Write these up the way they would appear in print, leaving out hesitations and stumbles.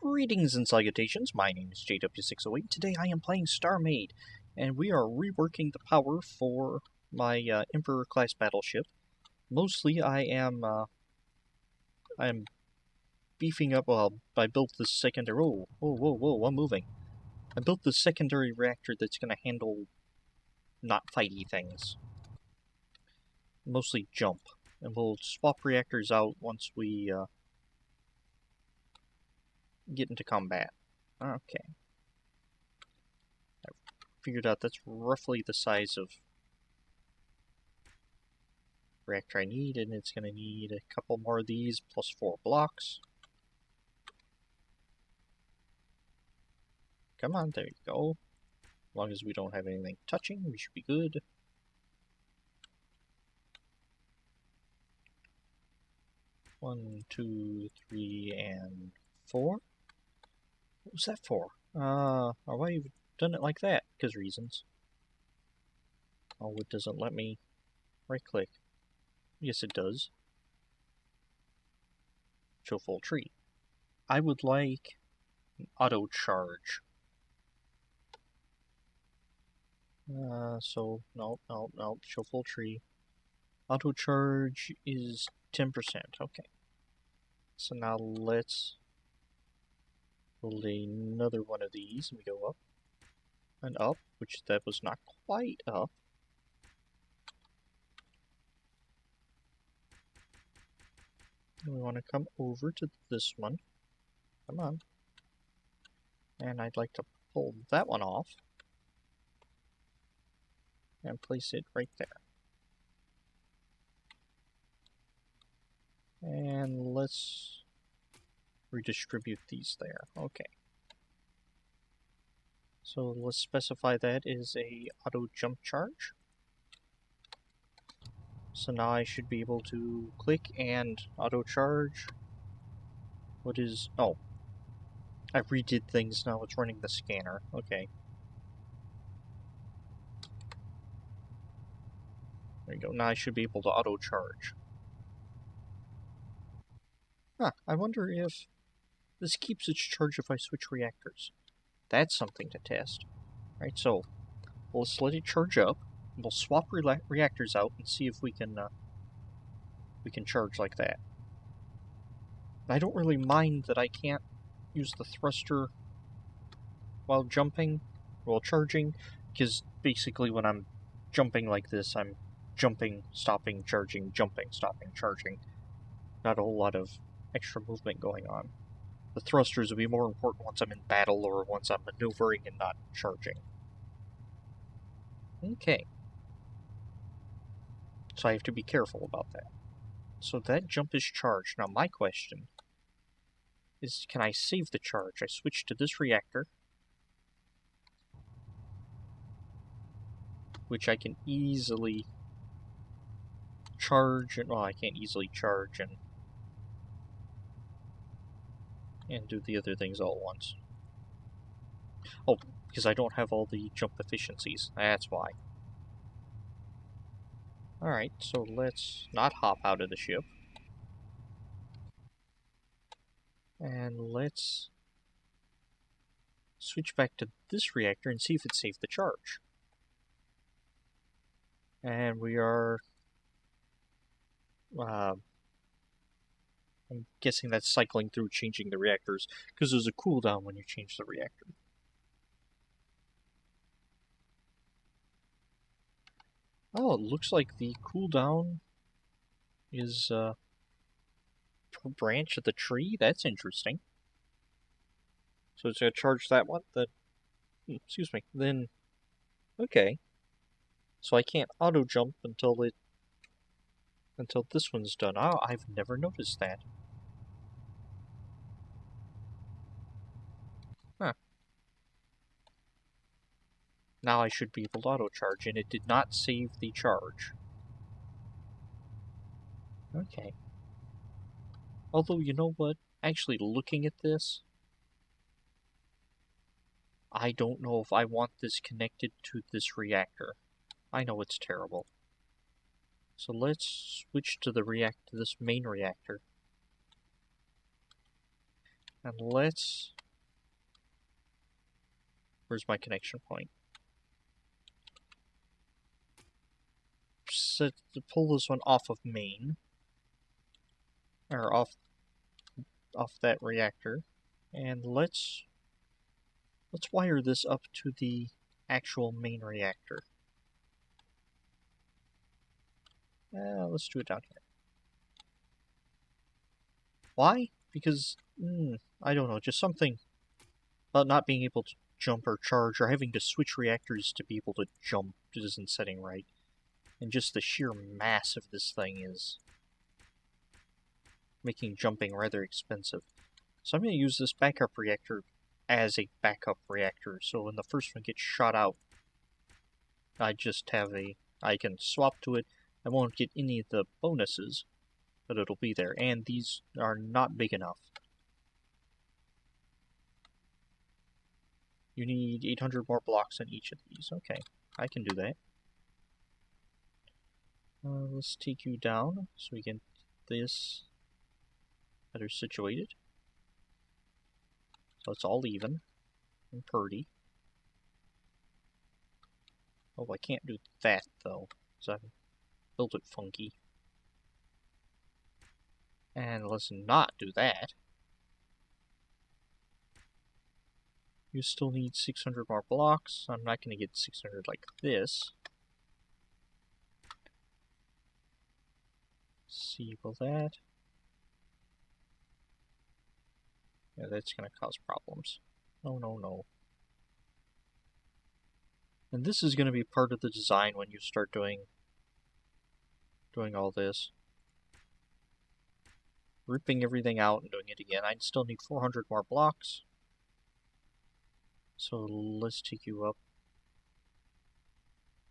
Greetings and salutations, my name is JW608. Today I am playing Starmade, and we are reworking the power for my Emperor-class battleship. Mostly I am beefing up, I built this secondary, whoa, I'm moving. I built this secondary reactor that's going to handle not fighty things. Mostly jump, and we'll swap reactors out once we get into combat. Okay. I figured out that's roughly the size of reactor I need, and it's going to need a couple more of these, plus 4 blocks. Come on, there you go. As long as we don't have anything touching, we should be good. One, 2, 3, and 4. What was that for? Why have you done it like that? Because reasons. Oh, it doesn't let me right-click. Yes, it does. Show full tree. I would like an auto charge. No, show full tree. Auto charge is 10%, okay. So now let's build another one of these, and we go up and up, which that was not quite up. And we want to come over to this one. Come on. And I'd like to pull that one off and place it right there. And let's redistribute these there. Okay. So let's specify that is a auto jump charge. So now I should be able to click and auto charge. What is... oh. I redid things, now it's running the scanner. Okay. There you go. Now I should be able to auto charge. Huh, I wonder if this keeps its charge if I switch reactors. That's something to test. Right, so let's let it charge up. We'll swap reactors out and see if we can charge like that. I don't really mind that I can't use the thruster while jumping, while charging, because basically when I'm jumping like this, I'm jumping, stopping, charging, jumping, stopping, charging. Not a whole lot of extra movement going on. The thrusters will be more important once I'm in battle or once I'm maneuvering and not charging. Okay. So I have to be careful about that. So that jump is charged. Now my question is, can I save the charge? I switch to this reactor, which I can easily charge, and well, I can't easily charge and do the other things all at once. Oh, because I don't have all the jump efficiencies. That's why. Alright, so let's not hop out of the ship. And let's switch back to this reactor and see if it saved the charge. And we are... I'm guessing that's cycling through changing the reactors, because there's a cooldown when you change the reactor. Oh, it looks like the cooldown is per branch of the tree. That's interesting. So it's going to charge that one? Excuse me. Then, okay. So I can't auto jump until this one's done. Oh, I've never noticed that. Huh. Now I should be able to auto charge, and it did not save the charge. Okay. Although, you know what? Actually, looking at this, I don't know if I want this connected to this reactor. I know it's terrible. So let's switch to this main reactor. And let's Where's my connection point? Set to pull this one off of main, or off that reactor, and let's wire this up to the actual main reactor. Let's do it down here. Why? Because I don't know, just something about not being able to jump or charge, or having to switch reactors to be able to jump isn't setting right. And just the sheer mass of this thing is making jumping rather expensive. So I'm going to use this backup reactor as a backup reactor, so when the first one gets shot out, I just have I can swap to it. I won't get any of the bonuses, but it'll be there. And these are not big enough. You need 800 more blocks on each of these. Okay, I can do that. Let's take you down so we get this better situated. So it's all even and purdy. Oh, I can't do that though, because I've built it funky. And let's not do that. You still need 600 more blocks. I'm not going to get 600 like this. Disable that. Yeah, that's going to cause problems. No, no, no. And this is going to be part of the design when you start doing all this. Ripping everything out and doing it again. I'd still need 400 more blocks. So let's take you up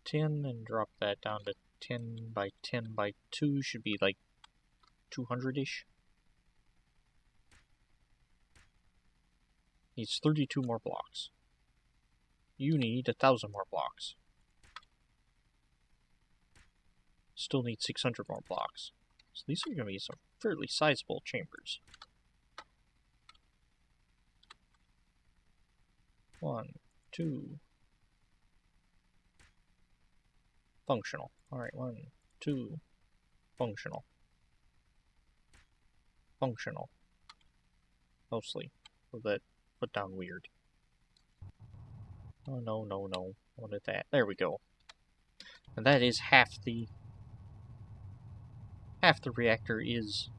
10 and drop that down to 10 by 10 by 2. Should be like 200-ish. Needs 32 more blocks. You need 1,000 more blocks. Still need 600 more blocks. So these are going to be some fairly sizable chambers. 1, 2. Functional. Alright, 1, 2. Functional. Functional. Mostly. So that put down weird. Oh, no, no, no. I wanted that. There we go. And that is half the reactor is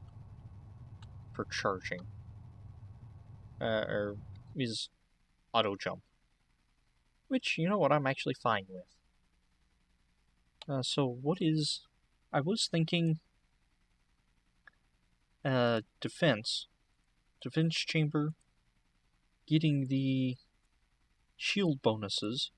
for charging. Or is auto jump. Which, you know what, I'm actually fine with. So what is... I was thinking... defense chamber, getting the shield bonuses,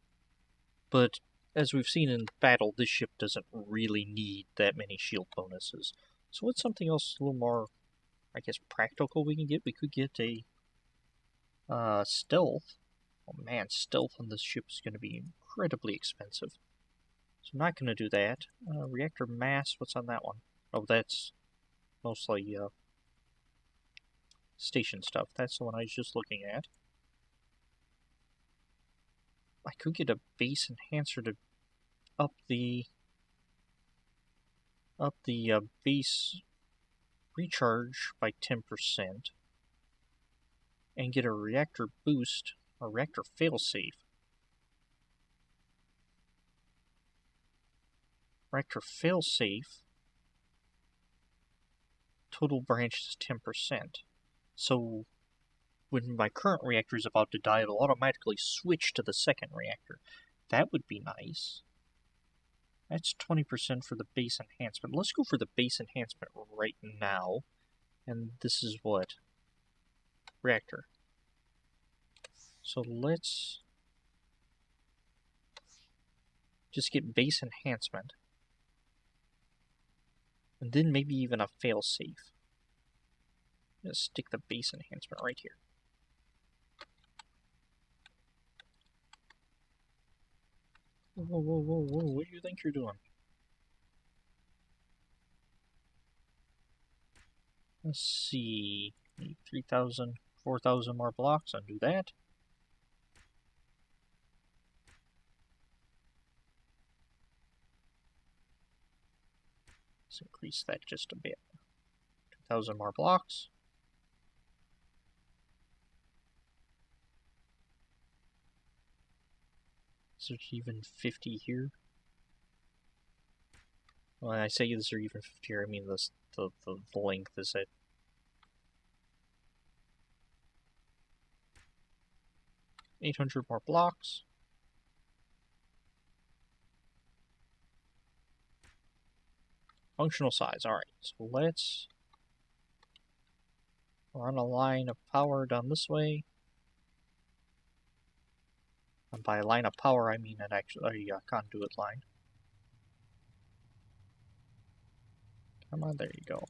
but as we've seen in battle, this ship doesn't really need that many shield bonuses. So what's something else a little more, I guess, practical we can get? We could get a stealth. Oh man, stealth on this ship is going to be incredibly expensive. So I'm not going to do that. Reactor mass, what's on that one? Oh, that's mostly station stuff. That's the one I was just looking at. I could get a base enhancer to up the base recharge by 10% and get a reactor boost or reactor failsafe. Reactor failsafe total branch is 10%. So when my current reactor is about to die, it'll automatically switch to the second reactor. That would be nice. That's 20% for the base enhancement. Let's go for the base enhancement right now. And this is what? Reactor. So let's just get base enhancement. And then maybe even a failsafe. Just stick the base enhancement right here. Whoa, whoa, whoa, whoa, what do you think you're doing? Let's see, need 3,000, 4,000 more blocks, undo that. Let's increase that just a bit. 2,000 more blocks. Is there even 50 here? When I say is there even 50 here, I mean the length is at 800 more blocks. Functional size. Alright, so let's run a line of power down this way. And by line of power, I mean an actually a conduit line. Come on, there you go.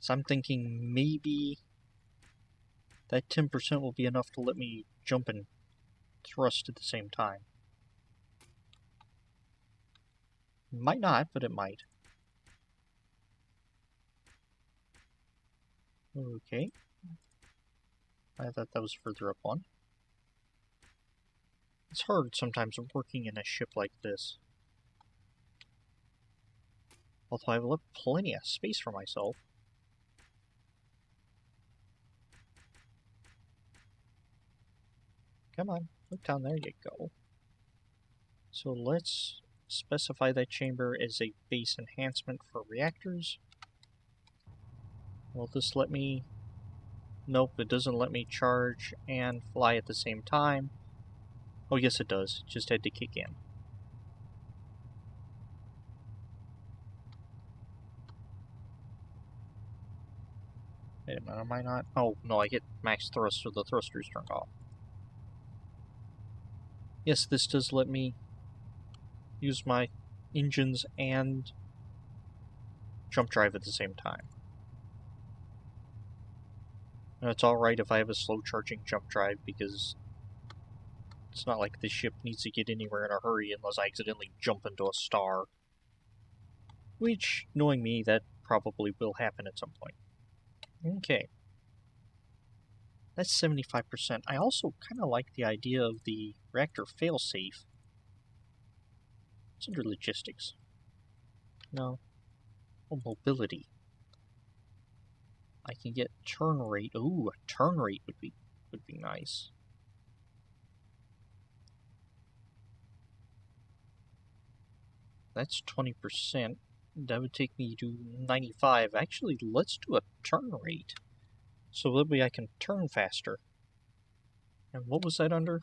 So I'm thinking maybe that 10% will be enough to let me jump and thrust at the same time. Might not, but it might. Okay. I thought that was further up one. It's hard sometimes working in a ship like this. Although I've left plenty of space for myself. Come on, look down there you go. So let's specify that chamber as a base enhancement for reactors. Will this let me... Nope, it doesn't let me charge and fly at the same time. Oh yes it does, it just had to kick in. Wait a minute, am I not? Oh no, I get max thrust, so the thruster's turned off. Yes, this does let me use my engines and jump drive at the same time. And it's alright if I have a slow charging jump drive because it's not like this ship needs to get anywhere in a hurry unless I accidentally jump into a star. Which, knowing me, that probably will happen at some point. Okay. That's 75%. I also kind of like the idea of the reactor failsafe. It's under logistics. No. Oh, mobility. I can get turn rate. Ooh, a turn rate would be nice. That's 20%. That would take me to 95. Actually, let's do a turn rate. So that way I can turn faster. And what was that under?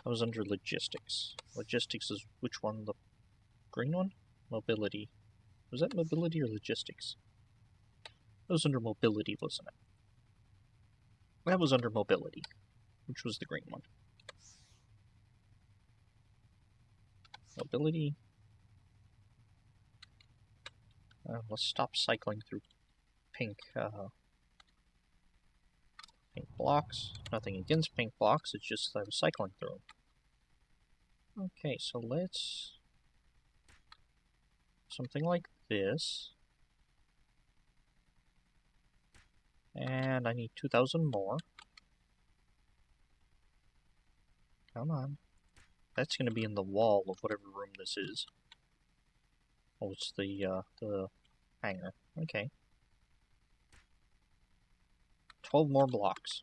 That was under logistics. Logistics is which one? The green one? Mobility. Was that mobility or logistics? That was under mobility, wasn't it? That was under mobility, which was the green one. Mobility. Let's stop cycling through pink blocks. Nothing against pink blocks, it's just that I was cycling through them. Okay, so let's... something like this. And I need 2,000 more. Come on. That's going to be in the wall of whatever room this is. Oh, it's the hangar. Okay. 12 more blocks.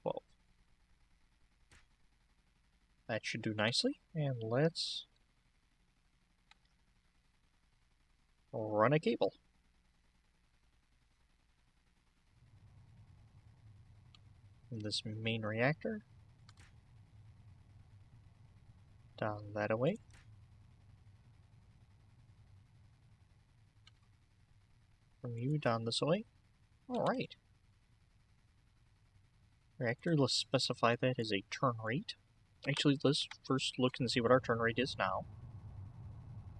12. That should do nicely. And let's run a cable. This main reactor. Down that away. From you down this way. Alright. Reactor, let's specify that as a turn rate. Actually, let's first look and see what our turn rate is now.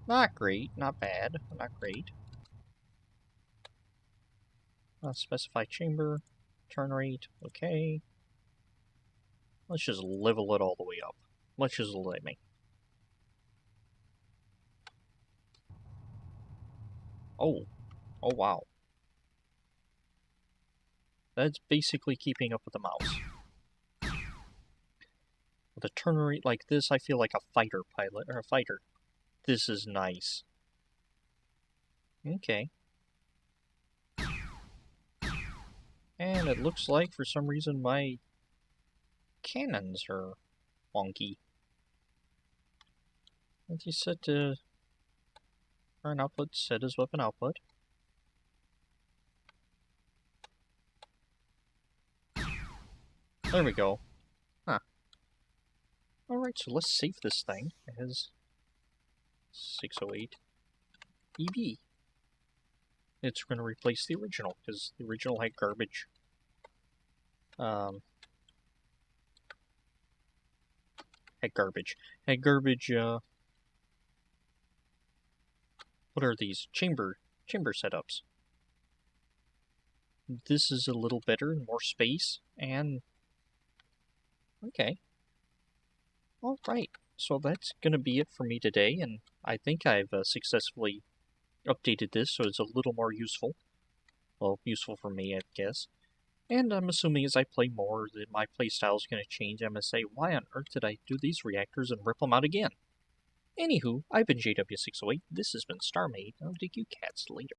Not great, not bad, not great. Specify chamber, turn rate, okay. Let's just level it all the way up. Let's just let me. Oh wow. That's basically keeping up with the mouse. With a turn rate like this, I feel like a fighter pilot, or a fighter. This is nice. Okay. And it looks like, for some reason, my cannons are wonky. And he set to current output set as weapon output. There we go. Huh. Alright, so let's save this thing as 608 EB. It's going to replace the original, because the original had garbage. Had garbage, what are these? Chamber setups. This is a little better, more space, and... okay. Alright, so that's gonna be it for me today, and I think I've successfully updated this so it's a little more useful. Well, useful for me, I guess. And I'm assuming as I play more that my playstyle is going to change. I'm going to say, why on earth did I do these reactors and rip them out again? Anywho, I've been JW608. This has been Starmade. I'll dig you cats later.